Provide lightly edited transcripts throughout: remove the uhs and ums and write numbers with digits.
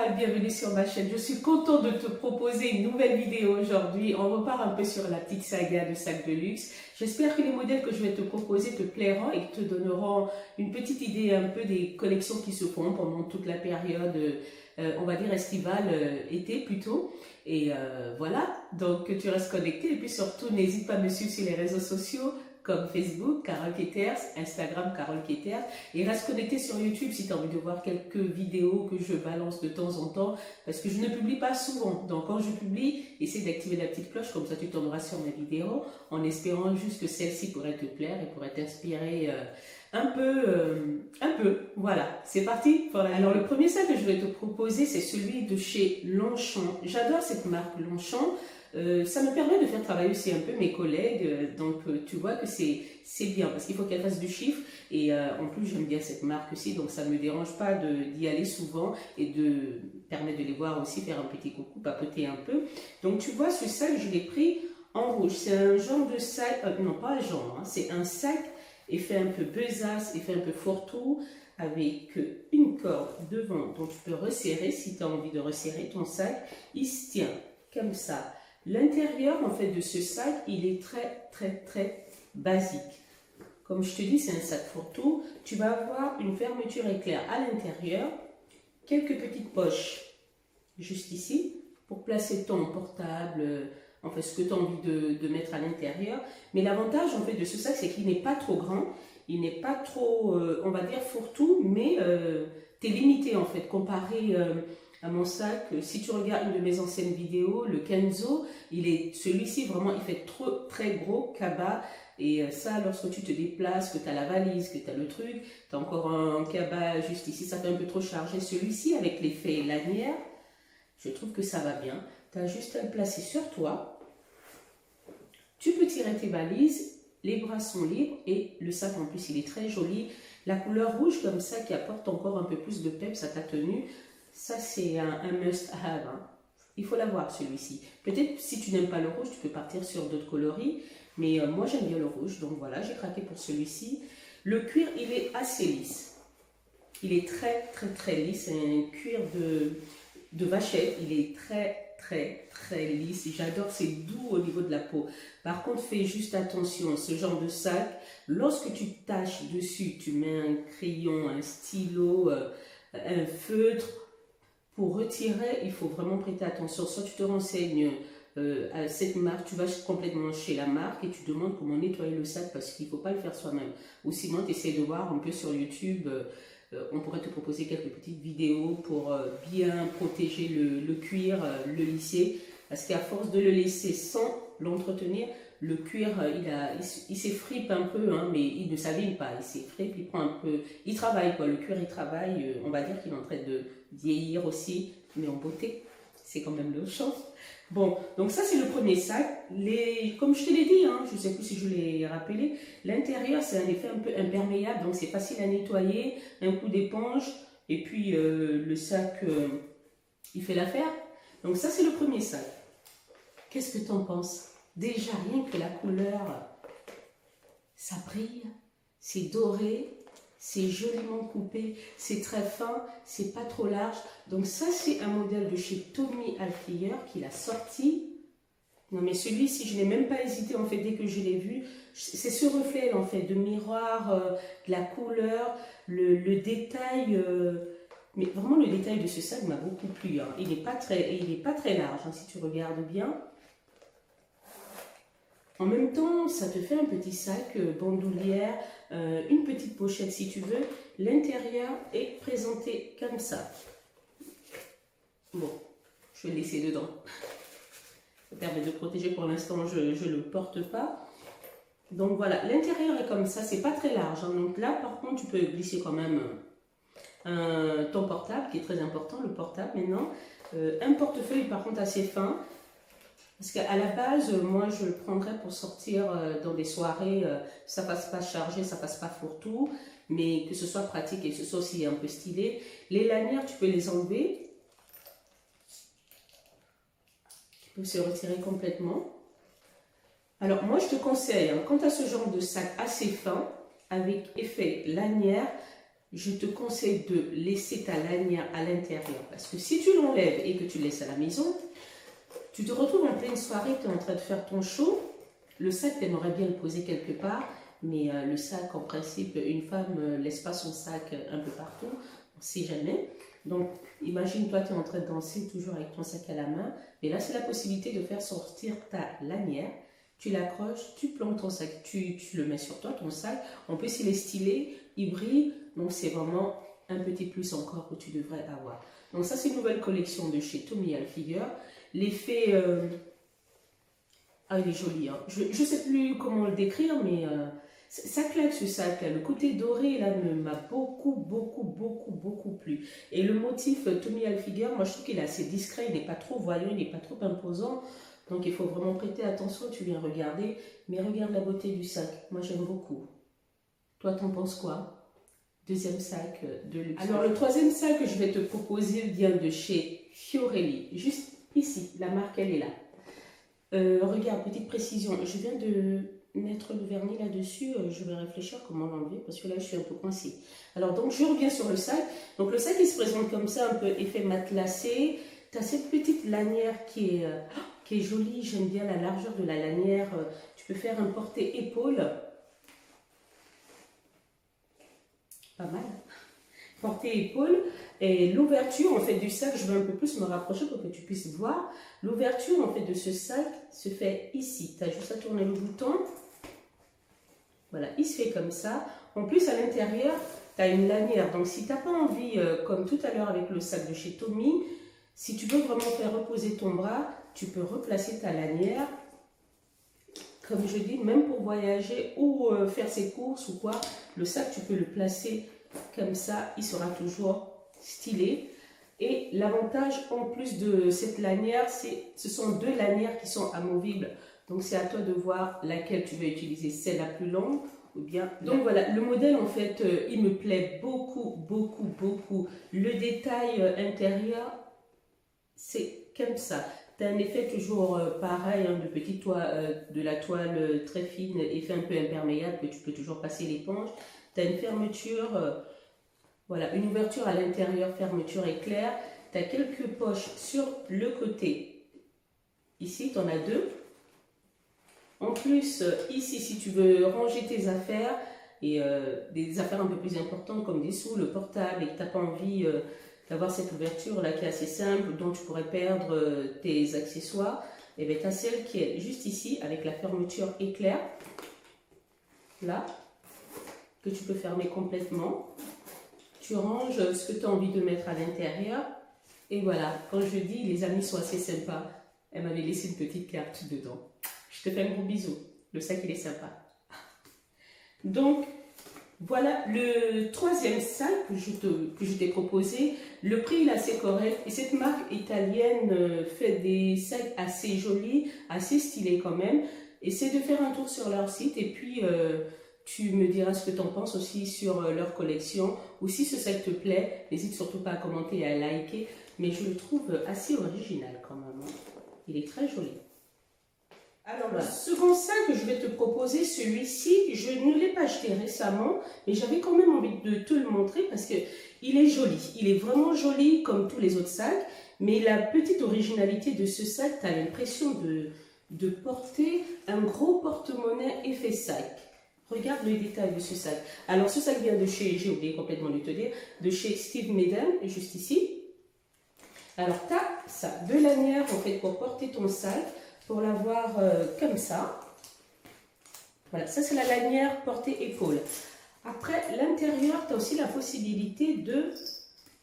Carole, bienvenue sur ma chaîne. Je suis contente de te proposer une nouvelle vidéo aujourd'hui. On repart un peu sur la petite saga de sacs de luxe. J'espère que les modèles que je vais te proposer te plairont et te donneront une petite idée un peu des collections qui se font pendant toute la période, on va dire estivale, été plutôt. Et voilà, donc tu restes connecté et puis surtout n'hésite pas à me suivre sur les réseaux sociaux comme Facebook, Carole Keters, Instagram, Carole Keters, et reste connecté sur YouTube si tu as envie de voir quelques vidéos que je balance de temps en temps, parce que je ne publie pas souvent. Donc quand je publie, essaie d'activer la petite cloche, comme ça tu tomberas sur mes vidéos, en espérant juste que celle-ci pourrait te plaire et pourrait t'inspirer un peu. Voilà, c'est parti pour la... Alors le premier sac que je vais te proposer, c'est celui de chez Longchamp. J'adore cette marque Longchamp. Ça me permet de faire travailler aussi un peu mes collègues, donc tu vois que c'est bien parce qu'il faut qu'elle fasse du chiffre et en plus j'aime bien cette marque aussi, donc ça ne me dérange pas d'y aller souvent et de permettre de les voir aussi, faire un petit coucou, papoter un peu. Donc tu vois, ce sac je l'ai pris en rouge, c'est un genre de sac, non pas un genre, hein, c'est un sac effet un peu besace, effet un peu fourre-tout avec une corde devant, donc tu peux resserrer si tu as envie de resserrer ton sac, il se tient comme ça. L'intérieur en fait de ce sac, il est très basique. Comme je te dis, c'est un sac fourre-tout. Tu vas avoir une fermeture éclair à l'intérieur, quelques petites poches juste ici pour placer ton portable, en fait ce que tu as envie de mettre à l'intérieur. Mais l'avantage en fait de ce sac, c'est qu'il n'est pas trop grand, il n'est pas trop, on va dire fourre-tout, mais tu es limité en fait comparé à mon sac. Si tu regardes une de mes anciennes vidéos, le Kenzo, celui-ci vraiment, il fait très gros cabas. Et ça, lorsque tu te déplaces, que tu as la valise, que tu as le truc, tu as encore un cabas juste ici, ça fait un peu trop chargé. Celui-ci, avec l'effet lanière, je trouve que ça va bien. Tu as juste à le placer sur toi. Tu peux tirer tes valises, les bras sont libres et le sac en plus, il est très joli. La couleur rouge comme ça qui apporte encore un peu plus de peps à ta tenue. Ça, c'est un must-have. Hein. Il faut l'avoir, celui-ci. Peut-être, si tu n'aimes pas le rouge, tu peux partir sur d'autres coloris. Mais moi, j'aime bien le rouge. Donc voilà, j'ai craqué pour celui-ci. Le cuir, il est assez lisse. Il est très lisse. C'est un cuir de vachette. Il est très lisse. J'adore, c'est doux au niveau de la peau. Par contre, fais juste attention. Ce genre de sac, lorsque tu tâches dessus, tu mets un crayon, un stylo, un feutre. Pour retirer, il faut vraiment prêter attention. Soit tu te renseignes à cette marque, tu vas complètement chez la marque et tu demandes comment nettoyer le sac parce qu'il ne faut pas le faire soi-même. Ou sinon, tu essaies de voir un peu sur YouTube. On pourrait te proposer quelques petites vidéos pour bien protéger le cuir, le lisser. Parce qu'à force de le laisser sans l'entretenir, le cuir, il s'effripe un peu, hein, mais il ne s'abîme pas. Il s'effripe, il prend un peu... Il travaille, quoi. Le cuir, il travaille. On va dire qu'il est en train de vieillir aussi, mais en beauté. C'est quand même le chance. Bon, donc ça, c'est le premier sac. Comme je te l'ai dit, hein, je ne sais plus si je l'ai rappelé, l'intérieur, c'est un effet un peu imperméable, donc c'est facile à nettoyer. Un coup d'éponge, et puis le sac, il fait l'affaire. Donc ça, c'est le premier sac. Qu'est-ce que tu en penses? Déjà, rien que la couleur, ça brille, c'est doré, c'est joliment coupé, c'est très fin, c'est pas trop large. Donc ça, c'est un modèle de chez Tommy Hilfiger qu'il a sorti. Non mais celui-ci, je n'ai même pas hésité en fait dès que je l'ai vu. C'est ce reflet en fait de miroir, de la couleur, le détail... mais vraiment le détail de ce sac m'a beaucoup plu. Hein. Il n'est pas très large hein, si tu regardes bien. En même temps, ça te fait un petit sac bandoulière, une petite pochette si tu veux. L'intérieur est présenté comme ça. Bon, je vais le laisser dedans. Ça permet de protéger pour l'instant, je ne le porte pas. Donc voilà, l'intérieur est comme ça, c'est pas très large. Hein. Donc là, par contre, tu peux glisser quand même ton portable, qui est très important, le portable maintenant. Un portefeuille, par contre, assez fin. Parce qu'à la base, moi, je le prendrais pour sortir dans des soirées, ça passe pas chargé, ça passe pas fourre-tout, mais que ce soit pratique et que ce soit aussi un peu stylé. Les lanières, tu peux les enlever. Tu peux se retirer complètement. Alors, moi, je te conseille, hein, quand tu as ce genre de sac assez fin, avec effet lanière, je te conseille de laisser ta lanière à l'intérieur. Parce que si tu l'enlèves et que tu laisses à la maison, tu te retrouves en pleine soirée, tu es en train de faire ton show. Le sac, tu aimerais bien le poser quelque part. Mais le sac, en principe, une femme ne laisse pas son sac un peu partout. On ne sait jamais. Donc, imagine-toi, tu es en train de danser toujours avec ton sac à la main. Mais là, c'est la possibilité de faire sortir ta lanière. Tu l'accroches, tu plantes ton sac, tu le mets sur toi, ton sac. En plus, il est stylé, il brille. Donc, c'est vraiment un petit plus encore que tu devrais avoir. Donc, ça, c'est une nouvelle collection de chez Tommy Hilfiger. L'effet... Ah, il est joli. Hein. Je ne sais plus comment le décrire, mais ça claque ce sac. Le côté doré, là, m'a beaucoup plu. Et le motif Tommy Hilfiger, moi, je trouve qu'il est assez discret. Il n'est pas trop voyant, il n'est pas trop imposant. Donc, il faut vraiment prêter attention. Tu viens regarder. Mais regarde la beauté du sac. Moi, j'aime beaucoup. Toi, t'en penses quoi? Deuxième sac de luxe. Alors, le troisième sac que je vais te proposer vient de chez Fiorelli. Juste ici. La marque, elle est là. Regarde, petite précision, je viens de mettre le vernis là-dessus, je vais réfléchir comment l'enlever parce que là je suis un peu coincée. Alors donc je reviens sur le sac, donc le sac il se présente comme ça, un peu effet matelassé, tu as cette petite lanière qui est jolie, j'aime bien la largeur de la lanière, tu peux faire un porté-épaule, pas mal. Porté-épaule et l'ouverture en fait du sac, je vais un peu plus me rapprocher pour que tu puisses voir. L'ouverture en fait de ce sac se fait ici. Tu as juste à tourner le bouton. Voilà, il se fait comme ça. En plus à l'intérieur, tu as une lanière. Donc si tu n'as pas envie, comme tout à l'heure avec le sac de chez Tommy, si tu veux vraiment faire reposer ton bras, tu peux replacer ta lanière. Comme je dis, même pour voyager ou faire ses courses ou quoi, le sac tu peux le placer comme ça, il sera toujours stylé. Et l'avantage en plus de cette lanière, ce sont deux lanières qui sont amovibles. Donc c'est à toi de voir laquelle tu veux utiliser, celle la plus longue ou bien... Donc voilà, le modèle en fait, il me plaît beaucoup. Le détail intérieur, c'est comme ça. Tu as un effet toujours pareil, hein, de petit de la toile très fine, effet un peu imperméable que tu peux toujours passer l'éponge. Tu as une fermeture, voilà, une ouverture à l'intérieur, fermeture éclair. Tu as quelques poches sur le côté. Ici, tu en as deux. En plus, ici, si tu veux ranger tes affaires, et des affaires un peu plus importantes comme des sous, le portable, et que tu n'as pas envie d'avoir cette ouverture là qui est assez simple, dont tu pourrais perdre tes accessoires, et bien tu as celle qui est juste ici, avec la fermeture éclair, là, que tu peux fermer complètement. Tu ranges ce que tu as envie de mettre à l'intérieur. Et voilà, quand je dis les amis sont assez sympas, elle m'avait laissé une petite carte dedans. Je te fais un gros bisou. Le sac, il est sympa. Donc, voilà le troisième sac que je t'ai proposé. Le prix il est assez correct. Et cette marque italienne fait des sacs assez jolis, assez stylés quand même. Essaie de faire un tour sur leur site et puis... tu me diras ce que tu en penses aussi sur leur collection. Ou si ce sac te plaît, n'hésite surtout pas à commenter et à liker. Mais je le trouve assez original quand même. Il est très joli. Alors, le second sac que je vais te proposer, celui-ci, je ne l'ai pas acheté récemment, mais j'avais quand même envie de te le montrer parce qu'il est joli. Il est vraiment joli comme tous les autres sacs. Mais la petite originalité de ce sac, tu as l'impression de porter un gros porte-monnaie effet sac. Regarde le détail de ce sac. Alors, ce sac vient de chez, j'ai oublié complètement de te dire, de chez Steve Madden, juste ici. Alors, tu as ça, deux lanières en fait pour porter ton sac, pour l'avoir comme ça. Voilà, ça c'est la lanière portée épaule. Après, l'intérieur, tu as aussi la possibilité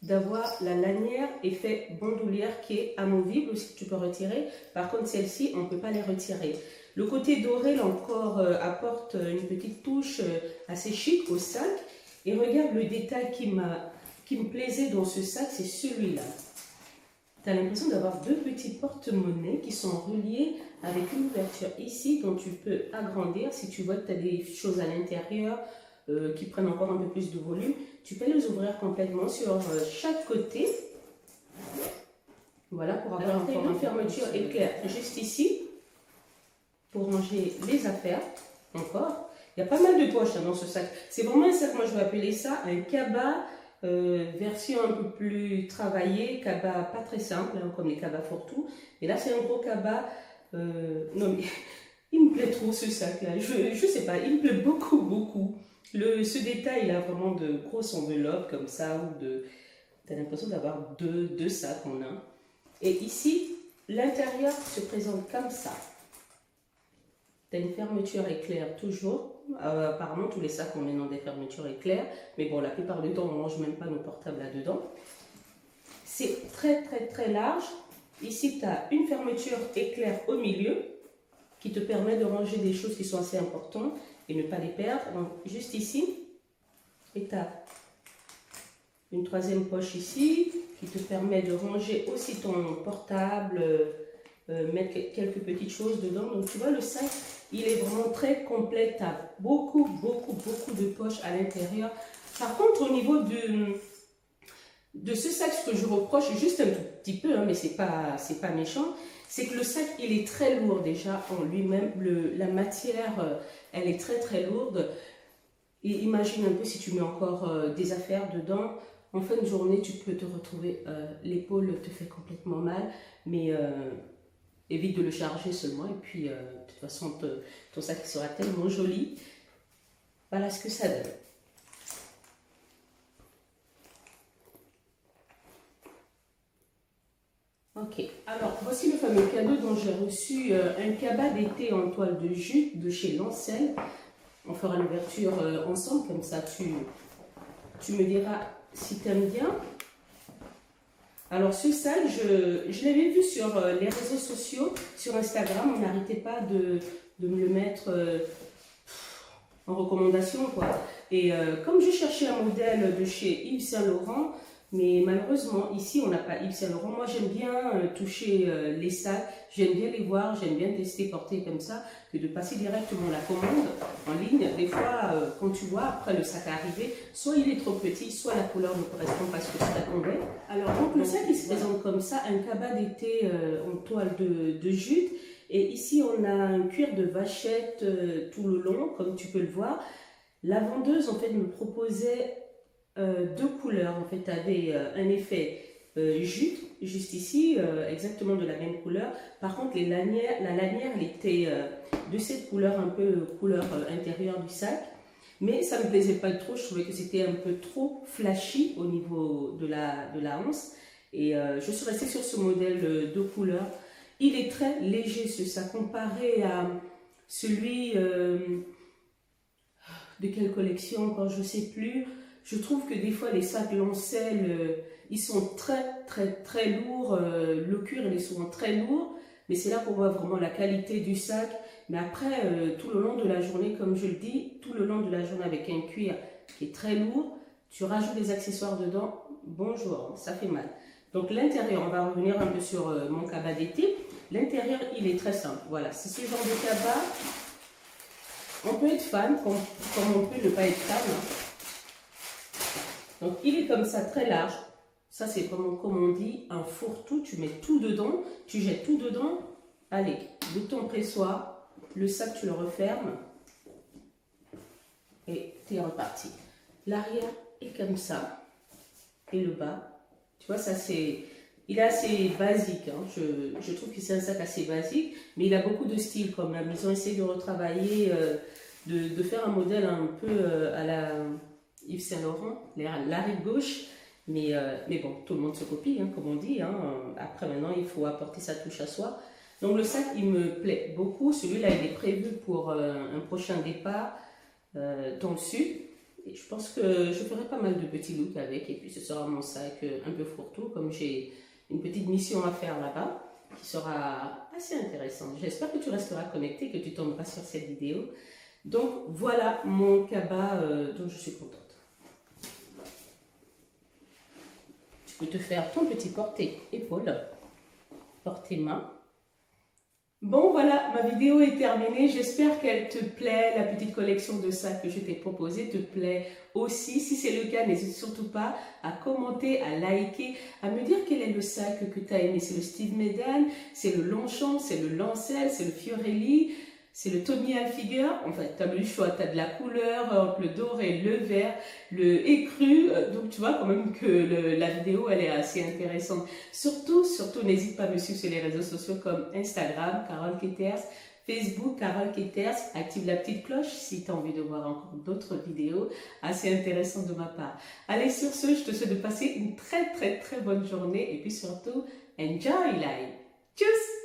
d'avoir la lanière effet bandoulière qui est amovible aussi, que tu peux retirer. Par contre, celle-ci, on ne peut pas les retirer. Le côté doré, là encore, apporte une petite touche assez chic au sac. Et regarde le détail qui me plaisait dans ce sac, c'est celui-là. Tu as l'impression d'avoir deux petits porte-monnaies qui sont reliés avec une ouverture ici dont tu peux agrandir. Si tu vois que tu as des choses à l'intérieur qui prennent encore un peu plus de volume, tu peux les ouvrir complètement sur chaque côté. Voilà, pour avoir encore une fermeture éclair juste ici, pour ranger les affaires, encore. Il y a pas mal de poches hein, dans ce sac. C'est vraiment un sac, moi je vais appeler ça un cabas version un peu plus travaillée, cabas pas très simple, hein, comme les cabas fourre-tout. Et là c'est un gros cabas, non mais il me plaît trop ce sac là, je sais pas, il me plaît beaucoup, beaucoup. Ce détail il a vraiment de grosses enveloppes comme ça, ou de... T'as l'impression d'avoir deux sacs en un. Et ici, l'intérieur se présente comme ça. Tu as une fermeture éclair toujours. Apparemment, tous les sacs, on est dans des fermetures éclair. Mais bon, la plupart du temps, on ne range même pas nos portables là-dedans. C'est très, très, très large. Ici, tu as une fermeture éclair au milieu qui te permet de ranger des choses qui sont assez importantes et ne pas les perdre. Donc, juste ici. Et tu as une troisième poche ici qui te permet de ranger aussi ton portable, mettre quelques petites choses dedans. Donc tu vois, le sac, il est vraiment très complet. Tu as beaucoup de poches à l'intérieur. Par contre, au niveau de ce sac, ce que je reproche, juste un tout petit peu, hein, mais c'est pas méchant, c'est que le sac, il est très lourd déjà en lui-même. La matière, elle est très très lourde. Et imagine un peu si tu mets encore des affaires dedans. En fin de journée, tu peux te retrouver, l'épaule te fait complètement mal, mais évite de le charger seulement. Et puis, de toute façon, ton sac sera tellement joli. Voilà ce que ça donne. Ok, alors voici le fameux cadeau dont j'ai reçu un cabas d'été en toile de jute de chez Lancel. On fera l'ouverture ensemble, comme ça tu me diras si tu aimes bien. Alors ce sac, je l'avais vu sur les réseaux sociaux, sur Instagram, on n'arrêtait pas de me le mettre en recommandation, quoi. Et comme je cherchais un modèle de chez Yves Saint Laurent, mais malheureusement ici on n'a pas Yves Saint Laurent. Moi j'aime bien toucher les sacs, j'aime bien les voir, j'aime bien tester, porter comme ça, que de passer directement la commande en ligne. Des fois quand tu vois après le sac arriver, soit il est trop petit, soit la couleur ne correspond pas à ce que tu t'attendais. Alors donc le sac il se présente comme ça, un cabas d'été en toile de jute. Et ici on a un cuir de vachette tout le long, comme tu peux le voir. La vendeuse en fait me proposait deux couleurs. En fait, tu avais un effet jute, juste ici, exactement de la même couleur. Par contre, la lanière, elle était de cette couleur, un peu couleur intérieure du sac. Mais ça ne me plaisait pas trop, je trouvais que c'était un peu trop flashy au niveau de la anse. Et je suis restée sur ce modèle de couleur. Il est très léger ce sac, comparé à celui de quelle collection encore, je ne sais plus. Je trouve que des fois les sacs Lancel, ils sont très lourds. Le cuir il est souvent très lourd, mais c'est là qu'on voit vraiment la qualité du sac. Mais après, tout le long de la journée, comme je le dis, tout le long de la journée avec un cuir qui est très lourd, tu rajoutes des accessoires dedans, bonjour, ça fait mal. Donc l'intérieur, on va revenir un peu sur mon cabas d'été. L'intérieur, il est très simple. Voilà, c'est ce genre de cabas. On peut être fan, comme on peut ne pas être fan. Donc il est comme ça, très large. Ça c'est vraiment, comme on dit, un fourre-tout. Tu mets tout dedans, tu jettes tout dedans. Allez, bouton pressoir, le sac tu le refermes et tu es reparti. L'arrière est comme ça et le bas, tu vois, ça c'est... Il est assez basique, hein. Je trouve que c'est un sac assez basique, mais il a beaucoup de style quand même. Ils ont essayé de retravailler, de faire un modèle un peu à la Yves Saint Laurent, la rive gauche, mais bon, tout le monde se copie, hein, comme on dit. Hein. Après maintenant, il faut apporter sa touche à soi. Donc le sac, il me plaît beaucoup. Celui-là, il est prévu pour un prochain départ dans le sud. Et je pense que je ferai pas mal de petits looks avec, et puis ce sera mon sac un peu fourre-tout, comme j'ai une petite mission à faire là-bas, qui sera assez intéressante. J'espère que tu resteras connecté, que tu tomberas sur cette vidéo. Donc voilà mon cabas dont je suis contente. Tu peux te faire ton petit porté-épaule, porté-main. Bon voilà, ma vidéo est terminée. J'espère qu'elle te plaît. La petite collection de sacs que je t'ai proposé te plaît aussi. Si c'est le cas, n'hésite surtout pas à commenter, à liker, à me dire quel est le sac que tu as aimé. C'est le Steve Madden, c'est le Longchamp, c'est le Lancel, c'est le Fiorelli. c'est le Tommy Hilfiger. En fait, tu as le choix, tu as de la couleur entre le doré, le vert, le écru. Donc, tu vois quand même que la vidéo, elle est assez intéressante. Surtout, n'hésite pas à me suivre sur les réseaux sociaux comme Instagram, Carole Keters, Facebook, Carole Keters. Active la petite cloche si tu as envie de voir encore d'autres vidéos assez intéressantes de ma part. Allez, sur ce, je te souhaite de passer une très bonne journée et puis surtout, enjoy life. Tchuss!